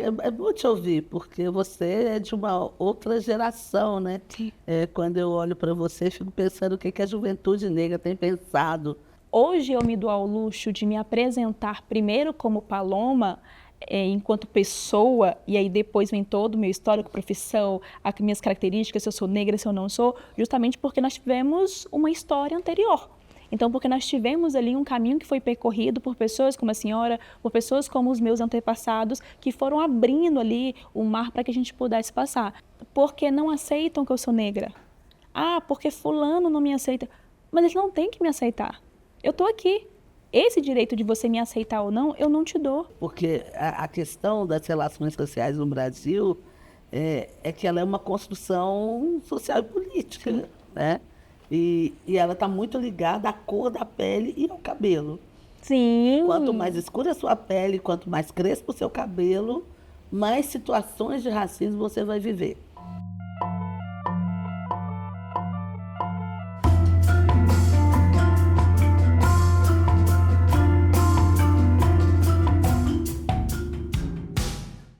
é bom te ouvir, porque você é de uma outra geração, né? Quando eu olho para você, fico pensando o que a juventude negra tem pensado. Hoje eu me dou ao luxo de me apresentar primeiro como Paloma, enquanto pessoa, e aí depois vem todo o meu histórico, profissão, as minhas características, se eu sou negra, se eu não sou, justamente porque nós tivemos uma história anterior. Então, porque nós tivemos ali um caminho que foi percorrido por pessoas como a senhora, por pessoas como os meus antepassados, que foram abrindo ali o mar para que a gente pudesse passar. Porque não aceitam que eu sou negra. Ah, porque fulano não me aceita. Mas eles não têm que me aceitar. Eu estou aqui. Esse direito de você me aceitar ou não, eu não te dou. Porque a questão das relações sociais no Brasil é que ela é uma construção social e política, né? E ela está muito ligada à cor da pele e ao cabelo. Quanto Sim. mais escura a sua pele, quanto mais crespo o seu cabelo, mais situações de racismo você vai viver.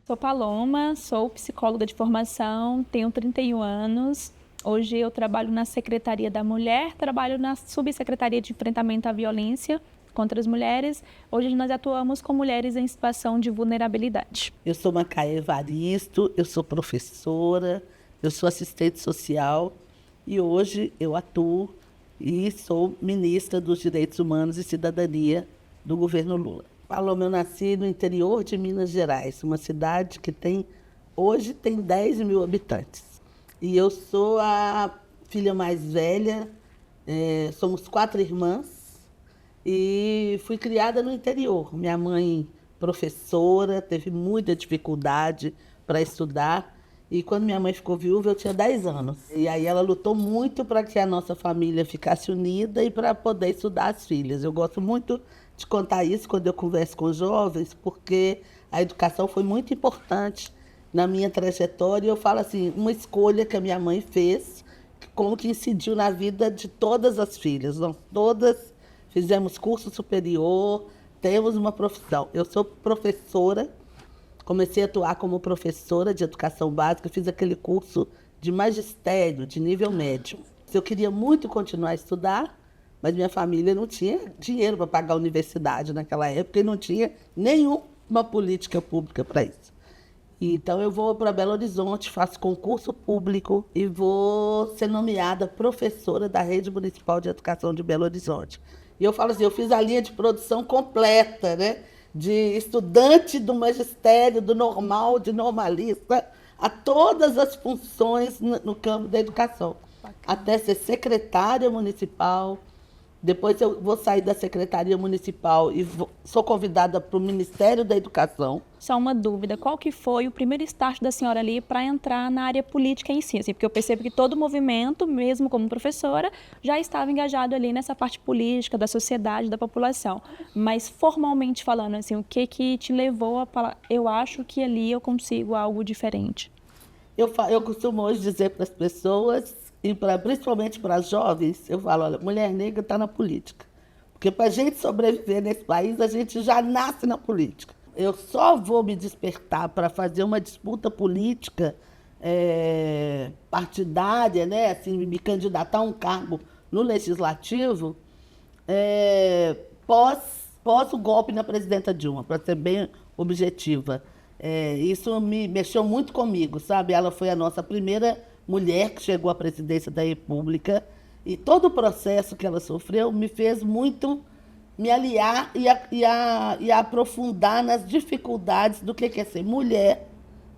Sou Paloma, sou psicóloga de formação, tenho 31 anos. Hoje eu trabalho na Secretaria da Mulher, trabalho na Subsecretaria de Enfrentamento à Violência contra as Mulheres. Hoje nós atuamos com mulheres em situação de vulnerabilidade. Eu sou Macaé Evaristo, eu sou professora, eu sou assistente social e hoje eu atuo e sou ministra dos Direitos Humanos e Cidadania do governo Lula. Paloma, eu nasci no interior de Minas Gerais, uma cidade que hoje tem 10 mil habitantes. E eu sou a filha mais velha, somos 4 irmãs e fui criada no interior. Minha mãe, professora, teve muita dificuldade para estudar. E quando minha mãe ficou viúva, eu tinha 10 anos. E aí ela lutou muito para que a nossa família ficasse unida e para poder estudar as filhas. Eu gosto muito de contar isso quando eu converso com jovens, porque a educação foi muito importante na minha trajetória. Eu falo assim, uma escolha que a minha mãe fez, como que incidiu na vida de todas as filhas. Nós todas fizemos curso superior, temos uma profissão. Eu sou professora, comecei a atuar como professora de educação básica, fiz aquele curso de magistério, de nível médio. Eu queria muito continuar a estudar, mas minha família não tinha dinheiro para pagar a universidade naquela época e não tinha nenhuma política pública para isso. Então eu vou para Belo Horizonte, faço concurso público e vou ser nomeada professora da Rede Municipal de Educação de Belo Horizonte. E eu falo assim, eu fiz a linha de produção completa, né? De estudante do magistério, do normal, de normalista, a todas as funções no campo da educação. Até ser secretária municipal. Depois eu vou sair da Secretaria Municipal e sou convidada para o Ministério da Educação. Só uma dúvida, qual que foi o primeiro estágio da senhora ali para entrar na área política em si? Assim, porque eu percebo que todo o movimento, mesmo como professora, já estava engajado ali nessa parte política, da sociedade, da população. Mas formalmente falando, assim, o que te levou a falar, eu acho que ali eu consigo algo diferente? Eu costumo hoje dizer para as pessoas, e principalmente para as jovens, eu falo, olha, mulher negra está na política. Porque para a gente sobreviver nesse país, a gente já nasce na política. Eu só vou me despertar para fazer uma disputa política partidária, né? Assim, me candidatar a um cargo no legislativo, pós o golpe na presidenta Dilma, para ser bem objetiva. Isso me mexeu muito comigo, sabe? Ela foi a nossa primeira mulher que chegou à presidência da República e todo o processo que ela sofreu me fez muito me aliar e aprofundar nas dificuldades do que é ser mulher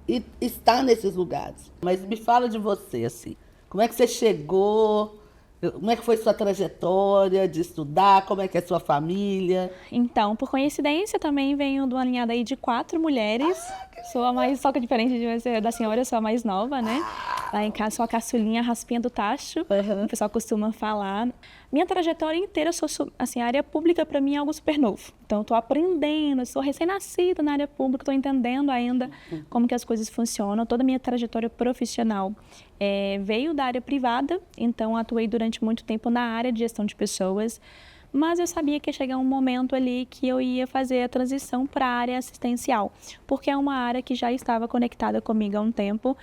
e estar nesses lugares. Mas me fala de você, assim, como é que você chegou, como é que foi sua trajetória de estudar, como é que é sua família? Então, por coincidência, também venho de uma linhada aí de 4 mulheres. Sou a mais, só que diferente de você, da senhora, eu sou a mais nova, né? Lá em casa sou a caçulinha, a raspinha do tacho, o pessoal costuma falar. Minha trajetória inteira, assim, a área pública para mim é algo super novo. Então, estou aprendendo, sou recém-nascida na área pública, estou entendendo ainda como que as coisas funcionam. Toda a minha trajetória profissional veio da área privada, então atuei durante muito tempo na área de gestão de pessoas. mas eu sabia que ia chegar um momento ali que eu ia fazer a transição para a área assistencial, porque é uma área que já estava conectada comigo há um tempo.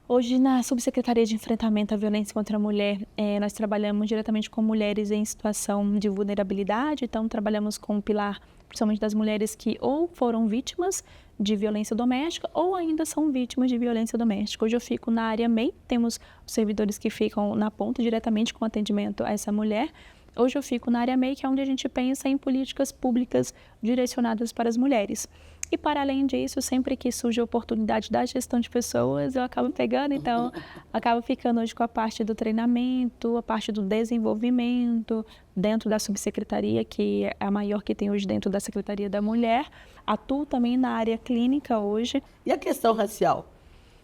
Hoje, na Subsecretaria de Enfrentamento à Violência contra a Mulher, nós trabalhamos diretamente com mulheres em situação de vulnerabilidade, então trabalhamos com o pilar, principalmente das mulheres que ou foram vítimas de violência doméstica ou ainda são vítimas de violência doméstica. Hoje eu fico na área MEI, temos os servidores que ficam na ponta diretamente com atendimento a essa mulher. Hoje eu fico na área MEI, que é onde a gente pensa em políticas públicas direcionadas para as mulheres. E, para além disso, sempre que surge a oportunidade da gestão de pessoas, eu acabo pegando, então, acabo ficando hoje com a parte do treinamento, a parte do desenvolvimento, dentro da subsecretaria, que é a maior que tem hoje dentro da Secretaria da Mulher. Atuo também na área clínica hoje. E a questão racial?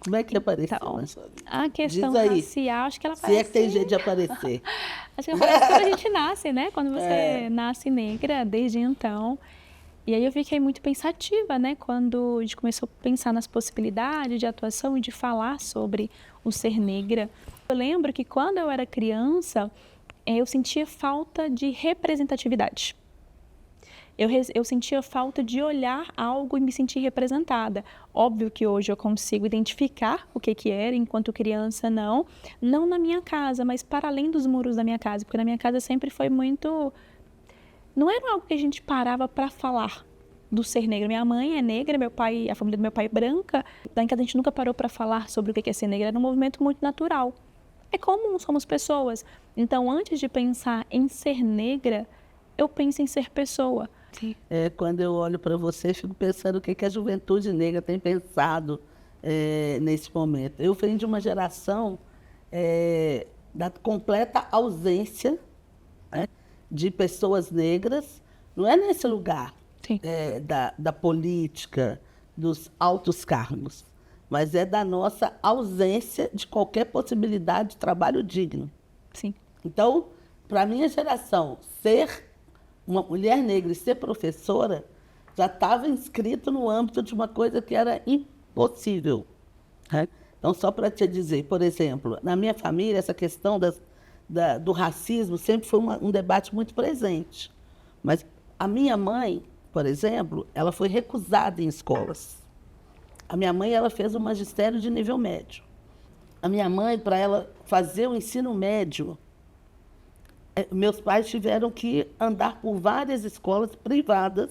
Como é que apareceu Então, na sua vida? a questão Diz aí, racial, acho que ela se aparece... é que tem jeito de aparecer. Acho que aparece quando a gente nasce, né? Quando você nasce negra, desde então... E aí eu fiquei muito pensativa, né, quando a gente começou a pensar nas possibilidades de atuação e de falar sobre o ser negra. Eu lembro que quando eu era criança, eu sentia falta de representatividade. Eu sentia falta de olhar algo e me sentir representada. Óbvio que hoje eu consigo identificar o que era, enquanto criança não na minha casa, mas para além dos muros da minha casa, porque na minha casa sempre foi muito... Não era algo que a gente parava para falar do ser negro. Minha mãe é negra, meu pai, a família do meu pai é branca. Lá em casa a gente nunca parou para falar sobre o que é ser negra. Era um movimento muito natural. É comum, somos pessoas. Então, antes de pensar em ser negra, eu penso em ser pessoa. Quando eu olho para você, fico pensando o que a juventude negra tem pensado nesse momento. Eu venho de uma geração da completa ausência, né, de pessoas negras, não é nesse lugar da política, dos altos cargos, mas é da nossa ausência de qualquer possibilidade de trabalho digno. Sim. Então, para a minha geração, ser uma mulher negra e ser professora já estava inscrito no âmbito de uma coisa que era impossível, né? Então, só para te dizer, por exemplo, na minha família, essa questão do racismo sempre foi um debate muito presente. Mas a minha mãe, por exemplo, ela foi recusada em escolas. A minha mãe, ela fez o magistério de nível médio. A minha mãe, para ela fazer o ensino médio, meus pais tiveram que andar por várias escolas privadas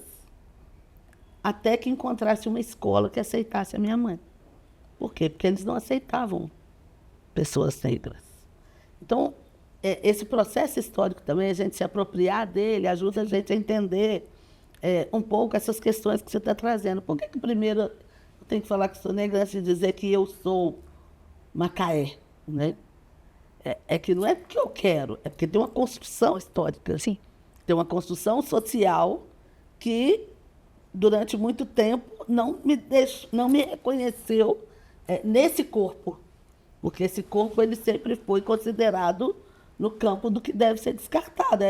até que encontrasse uma escola que aceitasse a minha mãe. Por quê? Porque eles não aceitavam pessoas negras. Então, esse processo histórico também, a gente se apropriar dele, ajuda a gente a entender um pouco essas questões que você está trazendo. Por que primeiro eu tenho que falar que sou negra antes de dizer que eu sou Macaé, né? Que não é porque eu quero, é porque tem uma construção histórica. Sim. Tem uma construção social que, durante muito tempo, não me reconheceu nesse corpo. Porque esse corpo ele sempre foi considerado no campo do que deve ser descartado.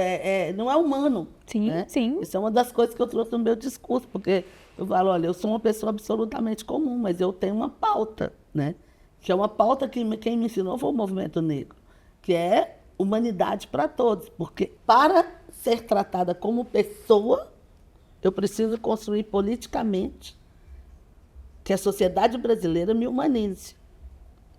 Não é humano. Sim, né? sim. Isso é uma das coisas que eu trouxe no meu discurso, porque eu falo, olha, eu sou uma pessoa absolutamente comum, mas eu tenho uma pauta, né? Que é uma pauta que quem me ensinou foi o movimento negro, que é humanidade para todos. Porque para ser tratada como pessoa, eu preciso construir politicamente que a sociedade brasileira me humanize.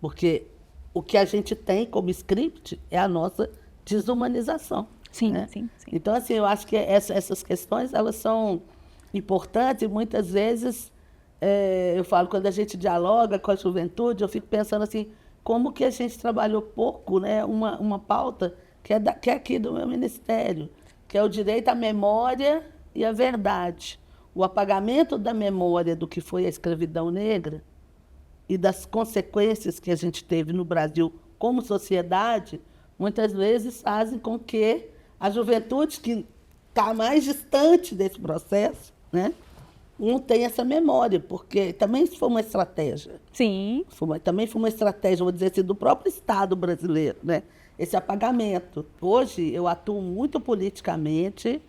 Porque o que a gente tem como script é a nossa desumanização. Sim, né? sim. Então, assim, eu acho que essas questões, elas são importantes e muitas vezes, eu falo, quando a gente dialoga com a juventude, eu fico pensando assim, como que a gente trabalhou pouco, né? Uma pauta que é aqui do meu ministério, que é o direito à memória e à verdade. O apagamento da memória do que foi a escravidão negra e das consequências que a gente teve no Brasil como sociedade, muitas vezes fazem com que a juventude, que está mais distante desse processo, né, não tenha essa memória, porque também isso foi uma estratégia. Sim. Também foi uma estratégia, vou dizer assim, do próprio Estado brasileiro, né, esse apagamento. Hoje eu atuo muito politicamente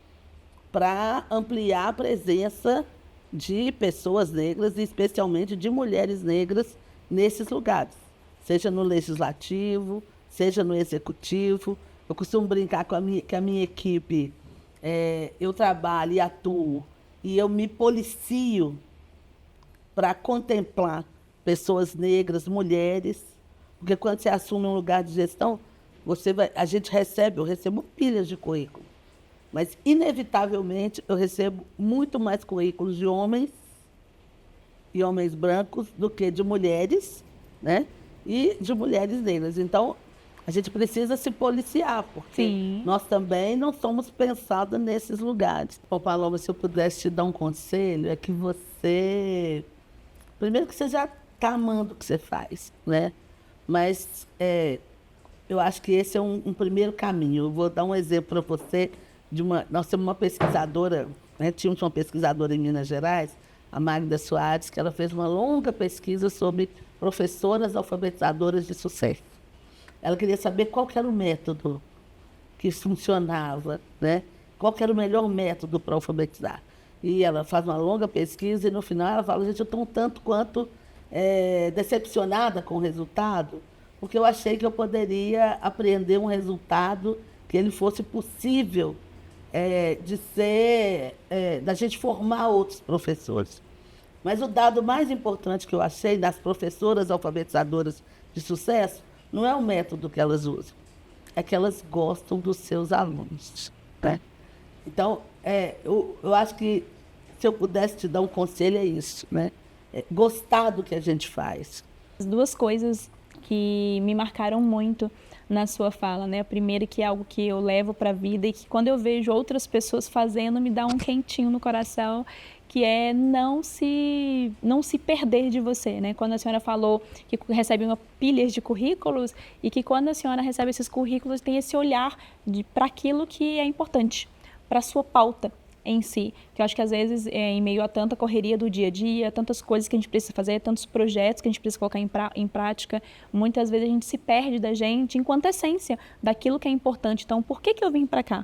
para ampliar a presença de pessoas negras, e especialmente de mulheres negras, nesses lugares. Seja no legislativo, seja no executivo. Eu costumo brincar que a minha equipe eu trabalho e atuo e eu me policio para contemplar pessoas negras, mulheres, porque quando você assume um lugar de gestão, a gente recebe, eu recebo pilhas de currículo, mas inevitavelmente eu recebo muito mais currículos de homens e homens brancos do que de mulheres, né? E de mulheres negras. Então, a gente precisa se policiar, porque Sim. nós também não somos pensados nesses lugares. Bom, Paloma, se eu pudesse te dar um conselho, é que você... Primeiro que você já está amando o que você faz, né? Mas eu acho que esse é um primeiro caminho. Eu vou dar um exemplo para você de uma... Nós temos uma pesquisadora, né? Tínhamos uma pesquisadora em Minas Gerais, a Magda Soares, que ela fez uma longa pesquisa sobre professoras alfabetizadoras de sucesso. Ela queria saber qual que era o método que funcionava, né? Qual que era o melhor método para alfabetizar. E ela faz uma longa pesquisa e, no final, ela fala, gente, eu estou um tanto quanto decepcionada com o resultado, porque eu achei que eu poderia aprender um resultado que ele fosse possível da gente formar outros professores. Mas o dado mais importante que eu achei das professoras alfabetizadoras de sucesso não é o método que elas usam, é que elas gostam dos seus alunos, né? Então, eu acho que se eu pudesse te dar um conselho é isso, né? Gostar do que a gente faz. As duas coisas que me marcaram muito na sua fala, né? A primeira, que é algo que eu levo para a vida e que quando eu vejo outras pessoas fazendo me dá um quentinho no coração, que é não se perder de você, né? Quando a senhora falou que recebe uma pilha de currículos e que quando a senhora recebe esses currículos tem esse olhar para aquilo que é importante, para a sua pauta em si, que eu acho que às vezes em meio a tanta correria do dia a dia, tantas coisas que a gente precisa fazer, tantos projetos que a gente precisa colocar em prática, muitas vezes a gente se perde da gente enquanto essência daquilo que é importante. Então, por que eu vim para cá?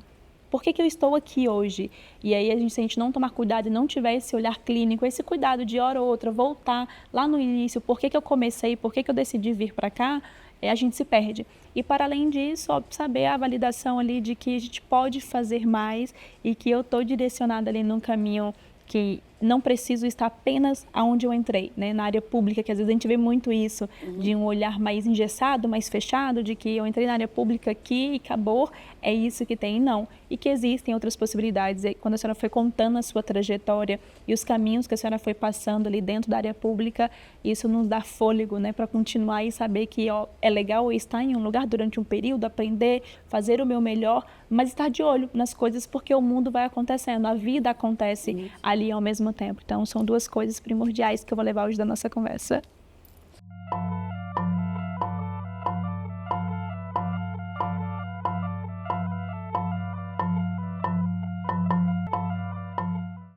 Por que eu estou aqui hoje? E aí, se a gente não tomar cuidado e não tiver esse olhar clínico, esse cuidado de hora ou outra, voltar lá no início, por que eu comecei, por que eu decidi vir para cá, a gente se perde. E, para além disso, ó, saber a validação ali de que a gente pode fazer mais e que eu estou direcionada ali num caminho que não preciso estar apenas aonde eu entrei, né? Na área pública, que às vezes a gente vê muito isso, de um olhar mais engessado, mais fechado, de que eu entrei na área pública aqui e acabou, é isso que tem, não. E que existem outras possibilidades. E quando a senhora foi contando a sua trajetória e os caminhos que a senhora foi passando ali dentro da área pública, isso nos dá fôlego, né, para continuar e saber que é legal estar em um lugar durante um período, aprender, fazer o meu melhor, mas estar de olho nas coisas, porque o mundo vai acontecendo, a vida acontece ali ao mesmo tempo. Então, são duas coisas primordiais que eu vou levar hoje da nossa conversa.